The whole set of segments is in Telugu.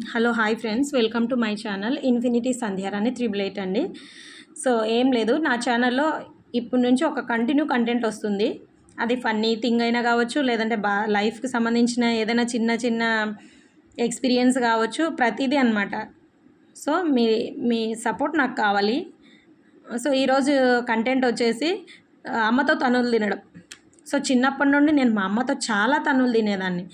Hello hi friends, welcome to my channel infinity Sandhyarani 888 అండి. సో ఏం లేదు, నా ఛానల్లో ఇప్పటి నుంచి ఒక కంటెంట్ వస్తుంది. అది ఫన్నీ థింగ్ అయినా కావచ్చు, లేదంటే లైఫ్కి సంబంధించిన ఏదైనా చిన్న చిన్న ఎక్స్పీరియన్స్ కావచ్చు, ప్రతిదీ అనమాట. సో మీ మీ సపోర్ట్ నాకు కావాలి. సో ఈరోజు కంటెంట్ వచ్చేసి అమ్మతో తనులు తినడం. సో చిన్నప్పటి నుండి నేను మా అమ్మతో చాలా తనులు తినేదాన్ని.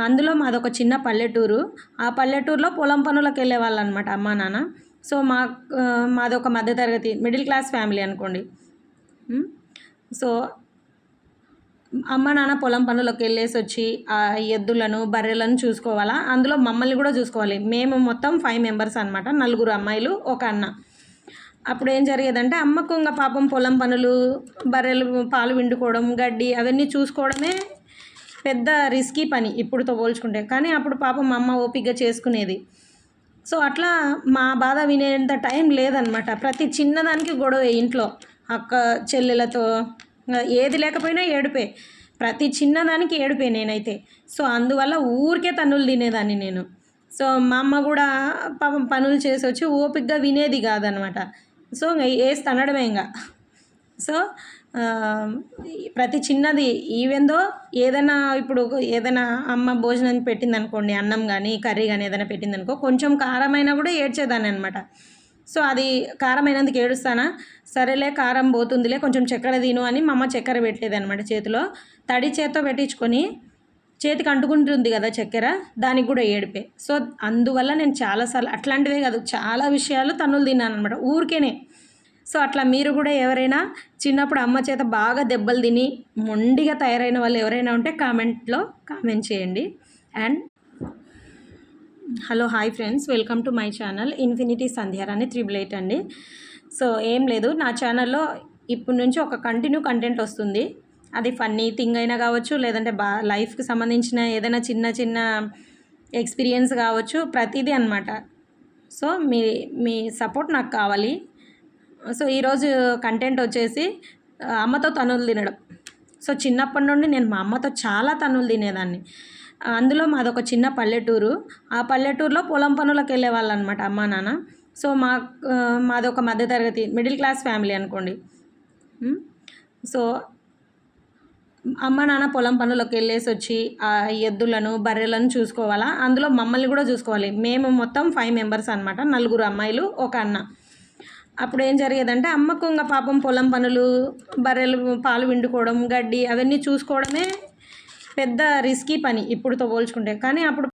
అందులో మాదొక చిన్న పల్లెటూరు. ఆ పల్లెటూరులో పొలం పనులకు వెళ్ళేవాళ్ళు అనమాట అమ్మ నాన్న. సో మాదొక మధ్యతరగతి మిడిల్ క్లాస్ ఫ్యామిలీ అనుకోండి. సో అమ్మ నాన్న పొలం పనులకు వెళ్ళేసి వచ్చి ఆ ఎద్దులను బర్రెలను చూసుకోవాలా, అందులో మమ్మల్ని కూడా చూసుకోవాలి. మేము మొత్తం 5 మెంబర్స్ అనమాట, 4 అమ్మాయిలు, ఒక అన్న. అప్పుడు ఏం జరిగేదంటే అమ్మకు ఇంకా పాపం పొలం పనులు, బర్రెలు పాలు విండుకోవడం, గడ్డి అవన్నీ చూసుకోవడమే పెద్ద రిస్కీ పని ఇప్పుడుతో పోల్చుకుంటే. కానీ అప్పుడు పాపం మా అమ్మ ఓపికగా చేసుకునేది. సో అట్లా మా బాధ వినేంత టైం లేదనమాట. ప్రతి చిన్నదానికి గొడవ ఇంట్లో, అక్క చెల్లెలతో ఏది లేకపోయినా ఏడుపే, ప్రతి చిన్నదానికి ఏడుపే నేనైతే. సో అందువల్ల ఊరికే తన్నులు తినేదాన్ని నేను. సో మా అమ్మ కూడా పాపం పనులు చేసి వచ్చి ఓపికగా వినేది కాదనమాట. సో వేసి తనడమే ఇంకా. సో ప్రతి చిన్నది ఈవెందో ఏదైనా ఇప్పుడు ఏదైనా అమ్మ భోజనం పెట్టింది అనుకోండి, అన్నం కానీ కర్రీ కానీ ఏదైనా పెట్టింది అనుకో, కొంచెం కారమైనా కూడా ఏడ్చేదాన్ని అనమాట. సో అది కారమైనందుకు ఏడుస్తానా, సరేలే కారం పోతుందిలే కొంచెం చక్కెర తిను అని మా అమ్మ చక్కెర పెట్టేది అనమాట చేతిలో. తడి చేత్తో పెట్టించుకొని చేతికి అంటుకుంటుంది కదా చక్కెర, దానికి కూడా ఏడిపే. సో అందువల్ల నేను చాలాసార్లు అట్లాంటివే కాదు, చాలా విషయాలు తన్నులు తిన్నాను అనమాట ఊరికేనే. సో అట్లా మీరు కూడా ఎవరైనా చిన్నప్పుడు అమ్మ చేత బాగా దెబ్బలు తిని మొండిగా తయారైన వాళ్ళు ఎవరైనా ఉంటే కామెంట్లో కామెంట్ చేయండి. And hello hi friends, welcome to my channel infinity Sandhyarani 888 అండి. సో ఏం లేదు, నా ఛానల్లో ఇప్పటి నుంచి ఒక కంటెంట్ వస్తుంది. అది ఫన్నీ థింగ్ అయినా కావచ్చు, లేదంటే లైఫ్కి సంబంధించిన ఏదైనా చిన్న చిన్న ఎక్స్పీరియన్స్ కావచ్చు, ప్రతిదీ అనమాట. సో మీ సపోర్ట్ నాకు కావాలి. సో ఈరోజు కంటెంట్ వచ్చేసి అమ్మతో తనులు తినడం. సో చిన్నప్పటి నుండి నేను మా అమ్మతో చాలా తనులు తినేదాన్ని. అందులో మాదొక చిన్న పల్లెటూరు. ఆ పల్లెటూరులో పొలం పనులకు వెళ్ళేవాళ్ళు అనమాట అమ్మ నాన్న. సో మాదొక మధ్యతరగతి మిడిల్ క్లాస్ ఫ్యామిలీ అనుకోండి. సో అమ్మ నాన్న పొలం పనులకు వెళ్ళేసి వచ్చి ఆ ఎద్దులను బర్రెలను చూసుకోవాలా, అందులో మమ్మల్ని కూడా చూసుకోవాలి. మేము మొత్తం 5 మెంబర్స్ అనమాట, 4 అమ్మాయిలు, ఒక అన్న. అప్పుడు ఏం జరిగేదంటే అమ్మకు ఇంకా పాపం పొలం పనులు, బర్రెలు పాలు విండుకోవడం, గడ్డి అవన్నీ చూసుకోవడమే పెద్ద రిస్కీ పని ఇప్పుడుతో పోల్చుకుంటే. కానీ అప్పుడు